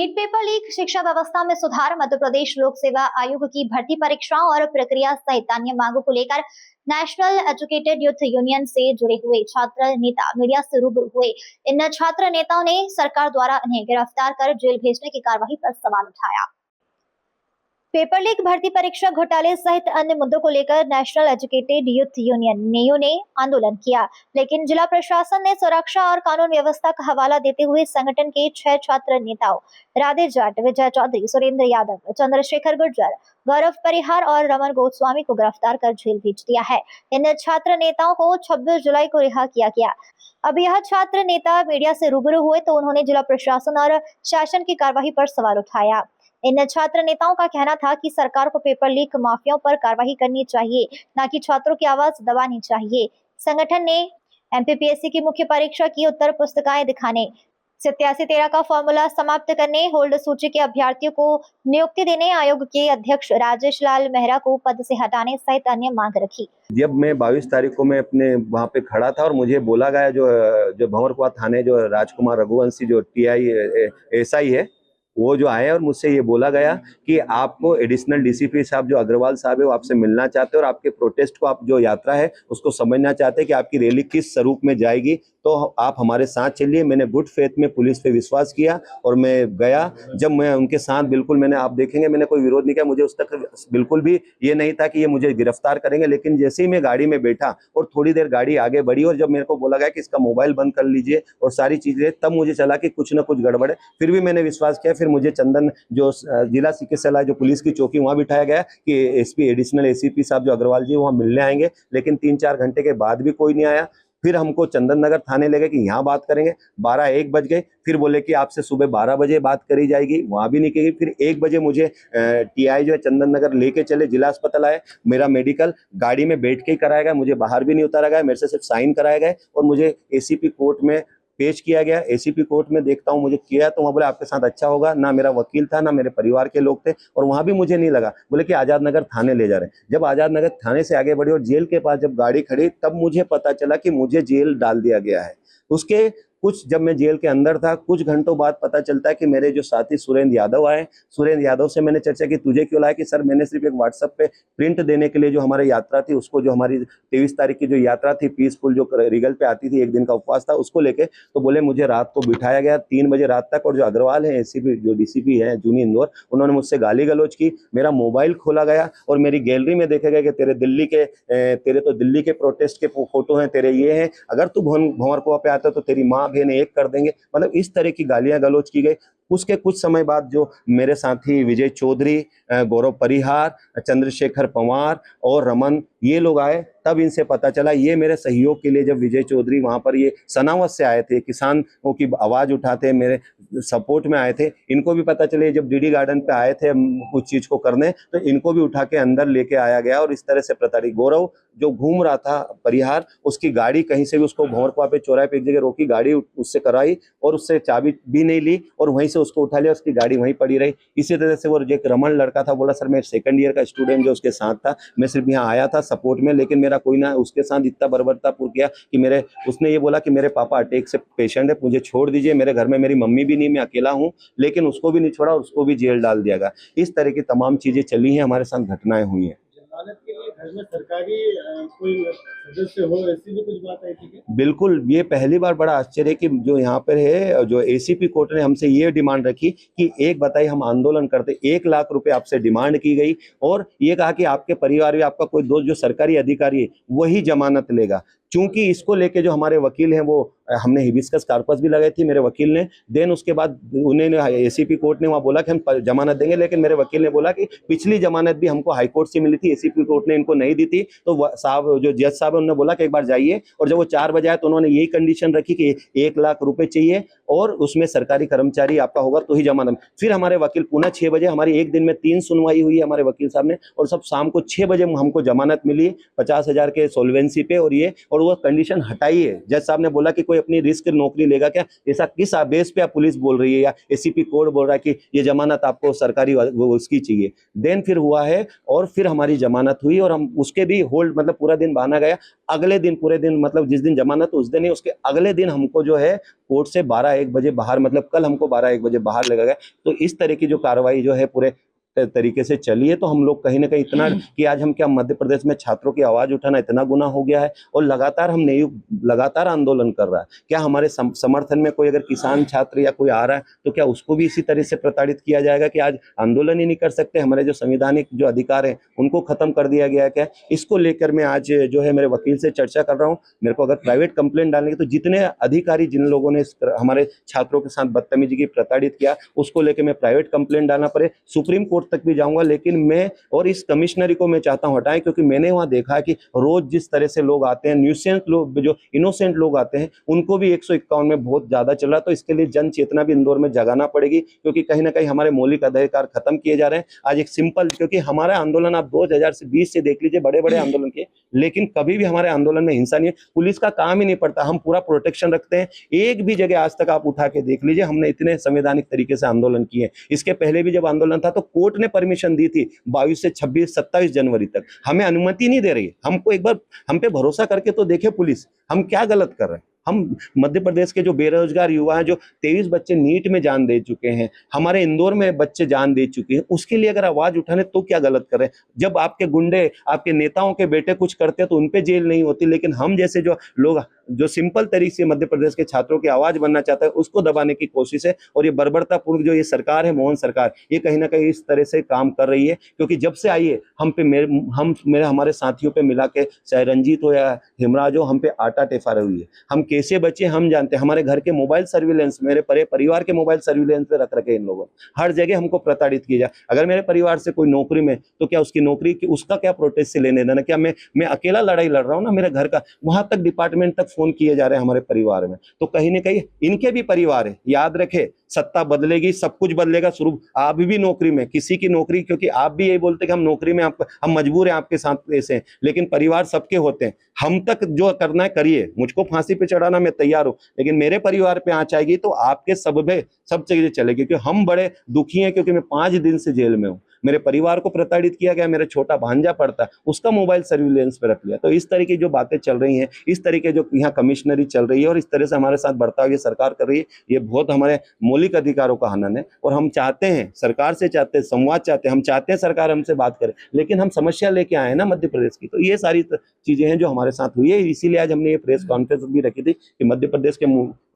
NEET paper leak, शिक्षा व्यवस्था में सुधार, मध्य प्रदेश लोक सेवा आयोग की भर्ती परीक्षाओं और प्रक्रिया सहित अन्य मांगों को लेकर नेशनल एजुकेटेड यूथ यूनियन से जुड़े हुए छात्र नेता मीडिया से रूबरू हुए। इन छात्र नेताओं ने सरकार द्वारा इन्हें गिरफ्तार कर जेल भेजने की कार्रवाई पर सवाल उठाया। पेपर लीक, भर्ती परीक्षा घोटाले सहित अन्य मुद्दों को लेकर नेशनल एजुकेटेड यूथ यूनियन नेयू ने आंदोलन किया, लेकिन जिला प्रशासन ने सुरक्षा और कानून व्यवस्था का हवाला देते हुए संगठन के 6 छात्र नेताओं राधे जाट, विजय चौधरी, सुरेंद्र यादव, चंद्रशेखर गुर्जर, गौरव परिहार और रमन गोस्वामी को गिरफ्तार कर जेल भेज दिया है। इन छात्र नेताओं को 26 जुलाई को रिहा किया गया। अब यह छात्र नेता मीडिया से रूबरू हुए तो उन्होंने जिला प्रशासन और शासन की कार्रवाई पर सवाल उठाया। इन छात्र नेताओं का कहना था कि सरकार को पेपर लीक माफियाओं पर कार्रवाई करनी चाहिए, न कि छात्रों की आवाज दबानी चाहिए। संगठन ने एमपीपीएससी की मुख्य परीक्षा की उत्तर पुस्तिकाएं दिखाने, 8713 का फॉर्मूला समाप्त करने, होल्ड सूची के अभ्यर्थियों को नियुक्ति देने, आयोग के अध्यक्ष राजेश लाल मेहरा को पद से हटाने सहित अन्य मांग रखी। जब मैं 22 तारीख को मैं अपने वहाँ पे खड़ा था और मुझे बोला गया जो भंवरकुआ थाने जो राजकुमार रघुवंशी जो टीआई एसआई है वो जो आए और मुझसे ये बोला गया कि आपको एडिशनल डीसीपी साहब जो अग्रवाल साहब है वो आपसे मिलना चाहते हैं और आपके प्रोटेस्ट को आप जो यात्रा है उसको समझना चाहते हैं कि आपकी रैली किस स्वरूप में जाएगी, तो आप हमारे साथ चलिए। मैंने गुड फेथ में पुलिस पे विश्वास किया और मैं गया। जब मैं उनके साथ बिल्कुल मैंने आप देखेंगे मैंने कोई विरोध नहीं किया, मुझे उस तक बिल्कुल भी ये नहीं था कि ये मुझे गिरफ्तार करेंगे, लेकिन जैसे ही मैं गाड़ी में बैठा और थोड़ी देर गाड़ी आगे बढ़ी और जब मेरे को बोला गया कि इसका मोबाइल बंद कर लीजिए और सारी चीजें, तब मुझे चला कि कुछ ना कुछ गड़बड़ है। फिर भी मैंने विश्वास किया। फिर मुझे चंदन जो जिला चिकित्सालय जो पुलिस की चौकी वहां बिठाया गया कि एसपी एडिशनल एसीपी साहब जो अग्रवाल जी वहां मिलने आएंगे, लेकिन 3-4 घंटे के बाद भी कोई नहीं आया। फिर हमको चंदन नगर थाने ले गए कि यहाँ बात करेंगे। 12-1 बज गए। फिर बोले कि आपसे सुबह 12 बजे बात करी जाएगी, वहां भी नहीं की। फिर 1 बजे मुझे टीआई जो है चंदन नगर लेके चले, जिला अस्पताल आए। मेरा मेडिकल गाड़ी में बैठ के ही कराया गया, मुझे बाहर भी नहीं उतारा गया, मेरे से सिर्फ साइन कराए गए और मुझे एसीपी कोर्ट में पेश किया गया। एसीपी कोर्ट में देखता हूँ मुझे किया तो वहाँ बोले आपके साथ अच्छा होगा, ना मेरा वकील था ना मेरे परिवार के लोग थे और वहां भी मुझे नहीं लगा। बोले कि आजाद नगर थाने ले जा रहे हैं। जब आजाद नगर थाने से आगे बढ़ी और जेल के पास जब गाड़ी खड़ी, तब मुझे पता चला कि मुझे जेल डाल दिया गया है। उसके कुछ जब मैं जेल के अंदर था, कुछ घंटों बाद पता चलता है कि मेरे जो साथी सुरेंद्र यादव आए। सुरेंद्र यादव से मैंने चर्चा की तुझे क्यों लाया, कि सर मैंने सिर्फ एक व्हाट्सएप पे प्रिंट देने के लिए जो हमारी यात्रा थी उसको, जो हमारी 23 तारीख की जो यात्रा थी पीसफुल जो रिगल पे आती थी, 1 दिन का उपवास था, उसको लेके तो बोले मुझे रात को बिठाया गया 3 बजे रात तक। और जो अग्रवाल है एसीपी जो डीसीपी है जूनी इंदौर, उन्होंने मुझसे गाली गलौज की। मेरा मोबाइल खोला गया और मेरी गैलरी में देखे गए कि तेरे तो दिल्ली के प्रोटेस्ट के फोटो हैं, तेरे ये हैं, अगर तू भंवरकुआ पे आता तो तेरी माँ बहन एक कर देंगे। मतलब इस तरह की गालियां गलौज की गई। उसके कुछ समय बाद जो मेरे साथी विजय चौधरी, गौरव परिहार, चंद्रशेखर पंवार और रमन, ये लोग आए, तब इनसे पता चला। ये मेरे सहयोग के लिए जब विजय चौधरी वहां पर ये सनावत से आए थे, किसानों की आवाज उठाते मेरे सपोर्ट में आए थे, इनको भी पता चले। जब डीडी गार्डन पे आए थे कुछ चीज को करने, तो इनको भी उठा के अंदर लेके आया गया और इस तरह से प्रताड़ित। गौरव जो घूम रहा था परिहार, उसकी गाड़ी कहीं से भी उसको भंवरकुआ पे चौराहे पे एक जगह रोकी, गाड़ी उससे कराई और उससे चाबी भी नहीं ली और वहीं से उसको उठा लिया, उसकी गाड़ी वहीं पड़ी रही। इसी तरह से वो एक रमन लड़का था, बोला सर मैं 2nd ईयर का स्टूडेंट जो उसके साथ था, मैं सिर्फ यहाँ आया था सपोर्ट में, लेकिन मेरा कोई ना उसके साथ इतना बर्बरतापूर्ण किया कि उसने ये बोला कि मेरे पापा अटैक से पेशेंट है, मुझे छोड़ दीजिए, मेरे घर में मेरी मम्मी भी नहीं, मैं अकेला हूँ। लेकिन उसको भी नहीं छोड़ा और उसको भी जेल डाल दिया गया। इस तरह की तमाम चीजें चली हैं, हमारे साथ घटनाएं हुई हैं। जमानत के लिए घर में सरकारी कोई सदस्य हो, ऐसी भी कुछ बात आई थी? बिल्कुल, ये पहली बार बड़ा आश्चर्य कि जो यहाँ पर है, जो एसीपी कोर्ट ने हमसे ये डिमांड रखी कि एक बताइए हम आंदोलन करते, 1 लाख रुपए आपसे डिमांड की गई और ये कहा कि आपके परिवार में आपका कोई दोस्त जो सरकारी अधिकारी है वही जमानत लेगा। चूंकि इसको लेके जो हमारे वकील हैं, वो हमने हिबिस्कस कार्पस भी लगाई थी मेरे वकील ने। देन उसके बाद उन्होंने एसीपी कोर्ट ने वहाँ बोला कि हम जमानत देंगे, लेकिन मेरे वकील ने बोला कि पिछली जमानत भी हमको हाई कोर्ट से मिली थी, एसीपी कोर्ट ने इनको नहीं दी थी। तो साहब जो जज साहब है उन्होंने बोला कि एक बार जाइए, और जब वो 4 बजे आए तो उन्होंने यही कंडीशन रखी कि 1 लाख रुपए चाहिए और उसमें सरकारी कर्मचारी आपका होगा तो ही जमानत। फिर हमारे वकील पुनः 6 बजे, हमारी एक दिन में 3 सुनवाई हुई है हमारे वकील साहब ने, और सब शाम को 6 बजे हमको जमानत मिली 50,000 के सोल्वेंसी पे। और वो कंडीशन हटाई है। जज साहब ने बोला कि कोई अपनी रिस्क नौकरी लेगा क्या, ऐसा किस बेस पे आप पुलिस बोल रही है या एसीपी कोर्ट बोल रहा है कि ये जमानत आपको सरकारी उसकी चाहिए। देन फिर हुआ है और फिर हमारी जमानत हुई और हम हम उसके भी होल्ड मतलब पूरा दिन बहाना गया। अगले दिन पूरे दिन मतलब जिस दिन जमानत उस दिन ही, उसके अगले दिन हमको जो है कोर्ट से 12-1 बजे बाहर, मतलब कल हमको 12-1 बजे बाहर लगा गया। तो इस तरह की जो कार्रवाई जो है पूरे तरीके से चली है। तो हम लोग कहीं ना कहीं इतना कि आज हम क्या मध्य प्रदेश में छात्रों की आवाज उठाना इतना गुनाह हो गया है, और लगातार हम नहीं लगातार आंदोलन कर रहा है। क्या हमारे समर्थन में कोई अगर किसान छात्र या कोई आ रहा है तो क्या उसको भी इसी तरह से प्रताड़ित किया जाएगा कि आज आंदोलन ही नहीं कर सकते? हमारे जो संवैधानिक जो अधिकार है उनको खत्म कर दिया गया है क्या? इसको लेकर मैं आज जो है मेरे वकील से चर्चा कर रहा हूँ। मेरे को अगर प्राइवेट कंप्लेंट डालने की, तो जितने अधिकारी जिन लोगों ने हमारे छात्रों के साथ बदतमीजी की, प्रताड़ित किया, उसको लेकर मैं प्राइवेट कंप्लेंट डालना पड़े, सुप्रीम कोर्ट तक भी जाऊंगा। लेकिन मैं और इस कमिश्नरी को मैं चाहता हूं हटाएं, क्योंकि मैंने वहां देखा है कि रोज जिस तरह से लोग आते हैं, न्यूसेंस लोग, जो इनोसेंट लोग आते हैं, उनको भी 151 में बहुत ज्यादा चल रहा है। तो इसके लिए जन चेतना भी इंदौर में जगाना पड़ेगी, क्योंकि कहीं ना कहीं हमारे मौलिक अधिकार खत्म किए जा रहे हैं। आज एक सिंपल, क्योंकि हमारा आंदोलन आप 2020 से देख लीजिए, बड़े बड़े आंदोलन किए, लेकिन कभी भी हमारे आंदोलन में हिंसा नहीं है। पुलिस का काम ही नहीं पड़ता, हम पूरा प्रोटेक्शन रखते हैं। एक भी जगह आज तक आप उठा के देख लीजिए, हमने इतने संवैधानिक तरीके से आंदोलन किए। इसके पहले भी जब आंदोलन था तो कोर्ट ने परमिशन दी थी 22 से 26-27 जनवरी तक, हमें अनुमति नहीं दे रही है। हमको एक बार हम पे भरोसा करके तो देखे पुलिस, हम क्या गलत कर रहे हैं। हम मध्य प्रदेश के जो बेरोजगार युवा हैं, जो 23 बच्चे नीट में जान दे चुके हैं, हमारे इंदौर में बच्चे जान दे चुके हैं, उसके लिए अगर आवाज उठाने तो क्या गलत कर रहे हैं? जब आपके गुंडे, आपके नेताओं के बेटे कुछ करते हैं तो उनपे जेल नहीं होती, लेकिन हम जैसे जो लोग जो सिंपल तरीके से मध्य प्रदेश के छात्रों की आवाज बनना चाहता है, उसको दबाने की कोशिश है। और ये बर्बरतापूर्ण जो ये सरकार है, मोहन सरकार, ये कहीं ना कहीं इस तरह से काम कर रही है। क्योंकि जब से आई है हम पे मेरे हमारे साथियों पे मिला के, चाहे रंजीत हो या हिमराज हो, हम पे आटा टेफा रही है। हम कैसे बचे हम जानते हैं। हमारे घर के मोबाइल सर्विलेंस, मेरे परिवार के मोबाइल सर्विलेंस पे रख रखे इन लोगों, हर जगह हमको प्रताड़ित किया जाए। अगर मेरे परिवार से कोई नौकरी में, तो क्या उसकी नौकरी की, उसका क्या प्रोटेस्ट से लेने देना? क्या मैं अकेला लड़ाई लड़ रहा हूँ ना, मेरे घर का, वहां तक डिपार्टमेंट तक फोन किए जा रहे हैं हमारे परिवार में। तो कहीं ना कहीं इनके भी परिवार है। याद रखे, सत्ता बदलेगी, सब कुछ बदलेगा। शुरू आप भी नौकरी में, किसी की नौकरी, क्योंकि आप भी यही बोलते कि हम नौकरी में, हम मजबूर हैं आपके साथ ऐसे हैं, लेकिन परिवार सबके होते हैं। हम तक जो करना है करिए, मुझको फांसी पे चढ़ाना मैं तैयार हूं, लेकिन मेरे परिवार पे आंच आएगी तो आपके सब चीजें चलेगी। क्योंकि हम बड़े दुखी हैं, क्योंकि मैं 5 दिन से जेल में हूं। मेरे परिवार को प्रताड़ित किया गया, मेरा छोटा भांजा पड़ता है, उसका मोबाइल सर्विलेंस पे रख लिया। तो इस तरह की जो बातें चल रही हैं, इस तरीके जो यहाँ कमिश्नरी चल रही है, और इस तरह से हमारे साथ बर्ताव ये सरकार कर रही है, ये बहुत हमारे मौलिक अधिकारों का हनन है। और हम चाहते हैं, सरकार से चाहते हैं, संवाद चाहते हैं, हम चाहते हैं सरकार हमसे बात करे, लेकिन हम समस्या लेके आए हैं ना मध्य प्रदेश की। तो ये सारी चीजें हैं जो हमारे साथ हुई है। इसीलिए आज हमने ये प्रेस कॉन्फ्रेंस भी रखी थी कि मध्य प्रदेश के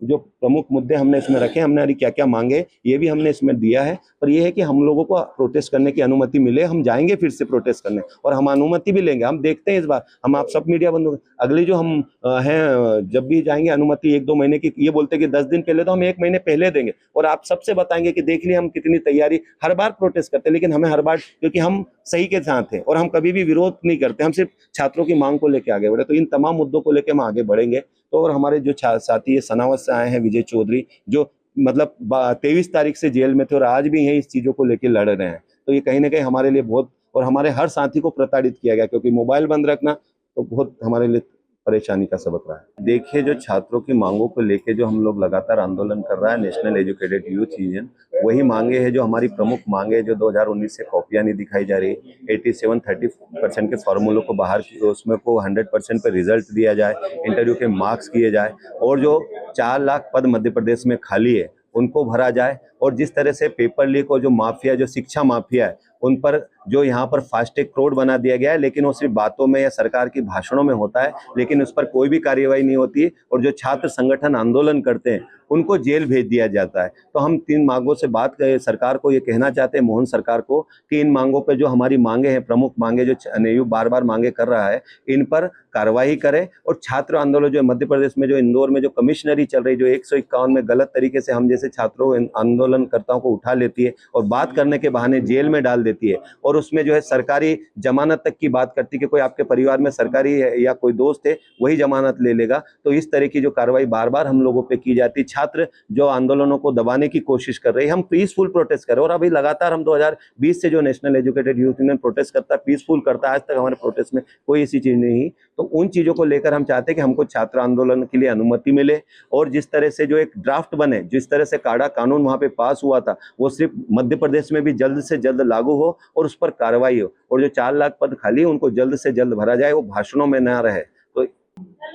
जो प्रमुख मुद्दे हमने इसमें रखे, हमने क्या क्या मांगे, ये भी हमने इसमें दिया है। पर ये है कि हम लोगों को प्रोटेस्ट करने की अनुमति मिले, हम जाएंगे फिर से प्रोटेस्ट करने, और हम अनुमति भी लेंगे। हम देखते हैं इस बार, हम आप सब मीडिया बंधु, अगली जो हम हैं, जब भी जाएंगे अनुमति 1-2 महीने की, ये बोलते कि 10 दिन पहले, तो हम 1 महीने पहले देंगे। और आप सबसे बताएंगे कि देख लिया हम कितनी तैयारी, हर बार प्रोटेस्ट करते हैं, लेकिन हमें हर बार, क्योंकि हम सही के साथ हैं और हम कभी भी विरोध नहीं करते, हम सिर्फ छात्रों की मांग को लेकर आगे बढ़े। तो इन तमाम मुद्दों को लेकर हम आगे बढ़ेंगे। तो और हमारे जो साथी सनावत से आए हैं, विजय चौधरी, जो मतलब 23 तारीख से जेल में थे और आज भी यही इस चीजों को लेकर लड़ रहे हैं। तो ये कहीं ना कहीं हमारे लिए बहुत, और हमारे हर साथी को प्रताड़ित किया गया, क्योंकि मोबाइल बंद रखना तो बहुत हमारे लिए परेशानी का सबक रहा है। देखिए, जो छात्रों की मांगों को लेके जो हम लोग लगातार आंदोलन कर रहा है, नेशनल एजुकेटेड यूथ यूनियन, वही मांगे हैं जो हमारी प्रमुख मांगे, जो 2019 से कॉपियां नहीं दिखाई जा रही, 87-30% के फॉर्मूलों को बाहर, उसमें को 100% पे रिजल्ट दिया जाए, इंटरव्यू के मार्क्स किए जाए, और जो 4 लाख पद मध्य प्रदेश में खाली है उनको भरा जाए। और जिस तरह से पेपर लीक और जो माफिया, जो शिक्षा माफिया है, उन पर जो यहाँ पर फास्टैग कोड बना दिया गया है, लेकिन वो सिर्फ बातों में या सरकार की भाषणों में होता है, लेकिन उस पर कोई भी कार्रवाई नहीं होती। और जो छात्र संगठन आंदोलन करते हैं उनको जेल भेज दिया जाता है। तो हम 3 मांगों से बात करें, सरकार को ये कहना चाहते हैं, मोहन सरकार को, कि इन मांगों पे जो हमारी मांगे हैं, प्रमुख मांगे जो नेयू बार-बार मांगे कर रहा है, इन पर कार्रवाई करे। और छात्र आंदोलन जो मध्य प्रदेश में, जो इंदौर में जो कमिश्नरी चल रही, जो 151 में गलत तरीके से हम जैसे छात्रों, आंदोलनकर्ताओं को उठा लेती है और बात करने के बहाने जेल में डाल देती है, और उसमें जो है सरकारी जमानत तक की बात करती है कि कोई आपके परिवार में सरकारी है या कोई दोस्त है, वही जमानत ले लेगा। तो इस तरह की जो कार्रवाई बार-बार हम लोगों पे की जाती, छात्र जो आंदोलनों को दबाने की कोशिश कर रहे हैं। हम पीसफुल प्रोटेस्ट कर रहे हैं, और अभी लगातार हम 2020 से जो national educated youth union protest करता है, पीसफुल करता है, आज तक हमारे प्रोटेस्ट में कोई ऐसी चीज नहीं। तो उन चीजों को लेकर हम चाहते हैं कि हमको छात्र आंदोलन के लिए अनुमति मिले, और जिस तरह से जो एक ड्राफ्ट बने, जिस तरह से काड़ा कानून वहां पे पास हुआ था, वो सिर्फ मध्य प्रदेश में भी जल्द से जल्द लागू हो। हो और उस पर कार्रवाई हो, और जो 4 लाख पद खाली है उनको जल्द से जल्द भरा जाए, वो भाषणों में ना रहे। तो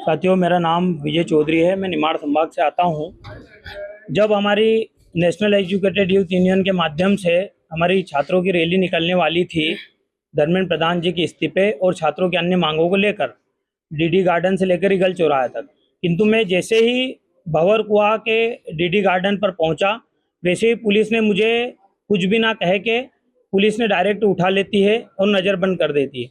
साथियों, मेरा नाम विजय चौधरी है, मैं निमाड़ संभाग से आता हूँ। जब हमारी नेशनल एजुकेटेड यूथ यूनियन के माध्यम से हमारी छात्रों की रैली निकलने वाली थी धर्मेंद्र प्रधान जी के इस्तीफे और छात्रों की अन्य मांगों को लेकर, डीडी गार्डन से लेकर ईगल चौराहे तक, किंतु मैं जैसे ही भंवर कुआं के डीडी गार्डन पर पहुंचा, वैसे ही पुलिस ने मुझे कुछ भी ना कह के पुलिस ने डायरेक्ट उठा लेती है और नज़रबंद कर देती है,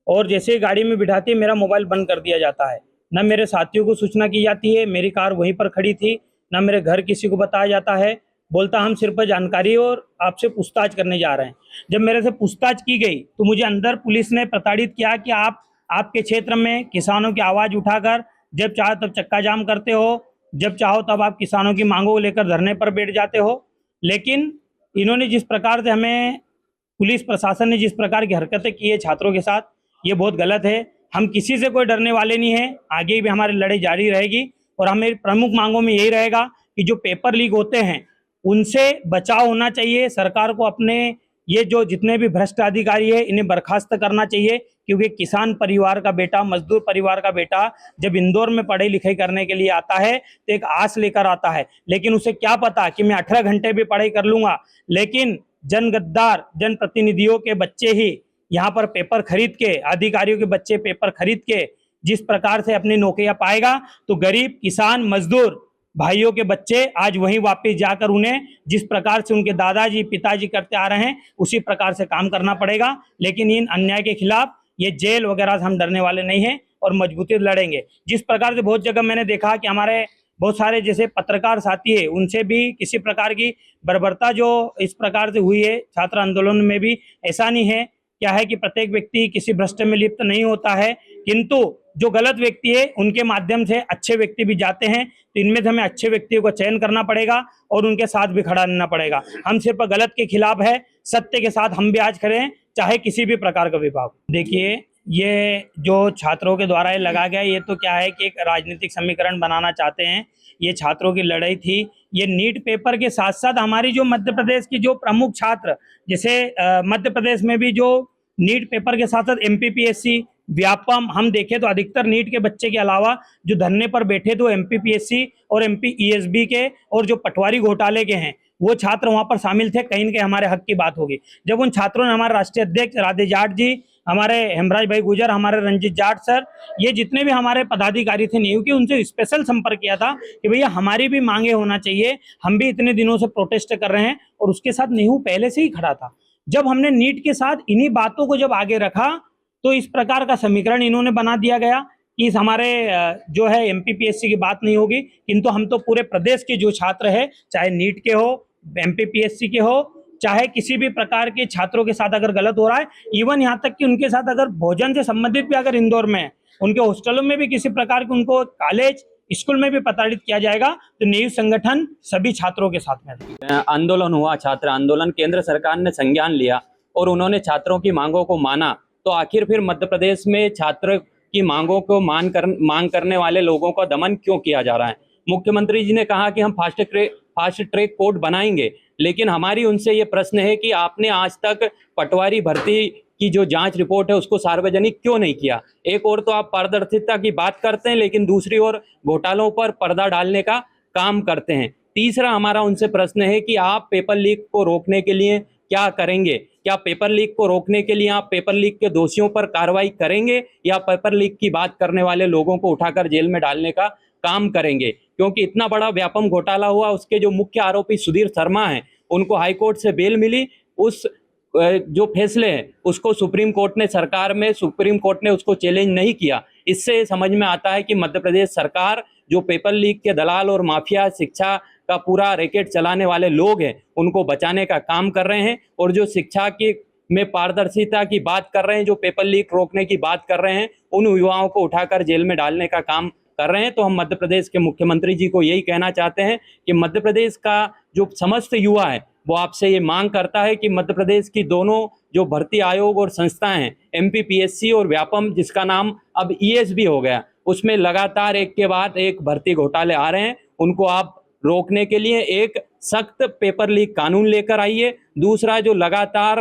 और जैसे ही गाड़ी में बिठाती है मेरा मोबाइल बंद कर दिया जाता है। न मेरे साथियों को सूचना की जाती है, मेरी कार वहीं पर खड़ी थी, न मेरे घर किसी को बताया जाता है। बोलता हम सिर्फ जानकारी और आपसे पूछताछ करने जा रहे हैं। जब मेरे से पूछताछ की गई तो मुझे अंदर पुलिस ने प्रताड़ित किया कि आपके क्षेत्र में किसानों की आवाज़ उठाकर जब चाहो तब चक्का जाम करते हो, जब चाहो तब आप किसानों की मांगों को लेकर धरने पर बैठ जाते हो। लेकिन इन्होंने जिस प्रकार से हमें, पुलिस प्रशासन ने जिस प्रकार की हरकतें की है छात्रों के साथ, ये बहुत गलत है। हम किसी से कोई डरने वाले नहीं हैं, आगे भी हमारी लड़ाई जारी रहेगी और हमें प्रमुख मांगों में यही रहेगा कि जो पेपर लीक होते हैं उनसे बचाव होना चाहिए। सरकार को अपने ये जो जितने भी भ्रष्ट अधिकारी है इन्हें बर्खास्त करना चाहिए, क्योंकि किसान परिवार का बेटा, मजदूर परिवार का बेटा जब इंदौर में पढ़ाई लिखाई करने के लिए आता है तो एक आस लेकर आता है, लेकिन उसे क्या पता कि मैं 18 घंटे भी पढ़ाई कर लूँगा, लेकिन जनगद्दार जनप्रतिनिधियों के बच्चे ही यहाँ पर पेपर खरीद के, अधिकारियों के बच्चे पेपर खरीद के जिस प्रकार से अपनी नौकरियां पाएगा, तो गरीब किसान मजदूर भाइयों के बच्चे आज वहीं वापस जाकर उन्हें जिस प्रकार से उनके दादाजी पिताजी करते आ रहे हैं उसी प्रकार से काम करना पड़ेगा। लेकिन इन अन्याय के खिलाफ ये जेल वगैरह से हम डरने वाले नहीं हैं और मजबूती से लड़ेंगे। जिस प्रकार से बहुत जगह मैंने देखा कि हमारे बहुत सारे जैसे पत्रकार साथी है, उनसे भी किसी प्रकार की बर्बरता जो इस प्रकार से हुई है छात्र आंदोलन में भी, ऐसा नहीं है। क्या है कि प्रत्येक व्यक्ति किसी भ्रष्ट में लिप्त नहीं होता है, किंतु जो गलत व्यक्ति है उनके माध्यम से अच्छे व्यक्ति भी जाते हैं, तो इनमें से हमें अच्छे व्यक्तियों का चयन करना पड़ेगा और उनके साथ भी खड़ा रहना पड़ेगा। हम सिर्फ गलत के खिलाफ है, सत्य के साथ हम भी आज खड़े हैं, चाहे किसी भी प्रकार का विभाग। देखिए, ये जो छात्रों के द्वारा ये लगा गया, ये तो क्या है कि एक राजनीतिक समीकरण बनाना चाहते हैं। ये छात्रों की लड़ाई थी। ये नीट पेपर के साथ साथ हमारी जो मध्य प्रदेश की जो प्रमुख छात्र, जैसे मध्य प्रदेश में भी जो नीट पेपर के साथ साथ MPPSC, व्यापम, हम देखें तो अधिकतर नीट के बच्चे के अलावा जो धरने पर बैठे थे वो MPPSC और MP-ESB के और जो पटवारी घोटाले के हैं वो छात्र वहां पर शामिल थे। कहीं न कहीं हमारे हक की बात होगी। जब उन छात्रों ने हमारे राष्ट्रीय अध्यक्ष राधे जाट जी, हमारे हेमराज भाई गुजर, हमारे रंजीत जाट सर, ये जितने भी हमारे पदाधिकारी थे न्यू के, उनसे स्पेशल संपर्क किया था कि भैया हमारी भी मांगे होना चाहिए, हम भी इतने दिनों से प्रोटेस्ट कर रहे हैं, और उसके साथ नेहरू पहले से ही खड़ा था। जब हमने नीट के साथ इन्हीं बातों को जब आगे रखा तो इस प्रकार का समीकरण इन्होंने बना दिया गया कि इस हमारे जो है MPPSC की बात नहीं होगी, किंतु हम तो पूरे प्रदेश के जो छात्र है, चाहे नीट के हो, MPPSC के हो, चाहे किसी भी प्रकार के छात्रों के साथ अगर गलत हो रहा है, इवन यहाँ तक कि उनके साथ अगर भोजन से संबंधित भी अगर इंदौर में है, उनके हॉस्टलों में भी किसी प्रकार के उनको कॉलेज स्कूल में भी प्रताड़ित किया जाएगा, तो नेहरू संगठन सभी छात्रों के साथ में आंदोलन हुआ, छात्र आंदोलन, केंद्र सरकार ने संज्ञान लिया और उन्होंने छात्रों की मांगों को माना, तो आखिर फिर मध्य प्रदेश में छात्र की मांगों को मांग करने वाले लोगों का दमन क्यों किया जा रहा है? मुख्यमंत्री जी ने कहा कि हम फास्ट ट्रैक कोर्ट बनाएंगे, लेकिन हमारी उनसे ये प्रश्न है कि आपने आज तक पटवारी भर्ती की जो जांच रिपोर्ट है उसको सार्वजनिक क्यों नहीं किया? एक और तो आप पारदर्शिता की बात करते हैं, लेकिन दूसरी ओर घोटालों पर पर्दा डालने का काम करते हैं। तीसरा हमारा उनसे प्रश्न है कि आप पेपर लीक को रोकने के लिए क्या करेंगे? क्या पेपर लीक को रोकने के लिए आप पेपर लीक के दोषियों पर कार्रवाई करेंगे या पेपर लीक की बात करने वाले लोगों को उठाकर जेल में डालने का काम करेंगे? क्योंकि इतना बड़ा व्यापम घोटाला हुआ, उसके जो मुख्य आरोपी सुधीर शर्मा हैं उनको हाईकोर्ट से बेल मिली, उस जो फैसले हैं उसको सुप्रीम कोर्ट ने उसको चैलेंज नहीं किया। इससे समझ में आता है कि मध्य प्रदेश सरकार जो पेपर लीक के दलाल और माफिया शिक्षा का पूरा रैकेट चलाने वाले लोग हैं उनको बचाने का काम कर रहे हैं, और जो शिक्षा की में पारदर्शिता की बात कर रहे हैं, जो पेपर लीक रोकने की बात कर रहे हैं, उन युवाओं को उठाकर जेल में डालने का काम कर रहे हैं। तो हम मध्य प्रदेश के मुख्यमंत्री जी को यही कहना चाहते हैं कि मध्य प्रदेश का जो समस्त युवा है वो आपसे ये मांग करता है कि मध्य प्रदेश की दोनों जो भर्ती आयोग और संस्थाएं हैं, MPPSC और व्यापम, जिसका नाम अब ESB हो गया, उसमें लगातार एक के बाद एक भर्ती घोटाले आ रहे हैं, उनको आप रोकने के लिए एक सख्त पेपर लीक कानून लेकर आइए। दूसरा, जो लगातार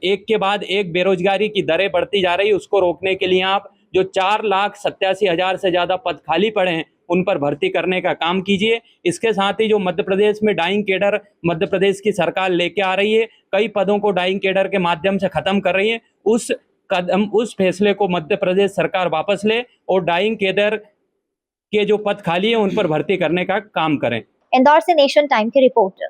एक के बाद एक बेरोजगारी की दरें बढ़ती जा रही है, उसको रोकने के लिए आप जो 4,87,000 से ज़्यादा पद खाली पड़े हैं उन पर भर्ती करने का काम कीजिए। इसके साथ ही जो मध्य प्रदेश में डाइंग केडर मध्य प्रदेश की सरकार लेके आ रही है, कई पदों को डाइंग केडर के माध्यम से खत्म कर रही है, उस फैसले को मध्य प्रदेश सरकार वापस ले और डाइंग केडर के जो पद खाली है उन पर भर्ती करने का काम करें। इंदौर से नेशन टाइम की रिपोर्ट।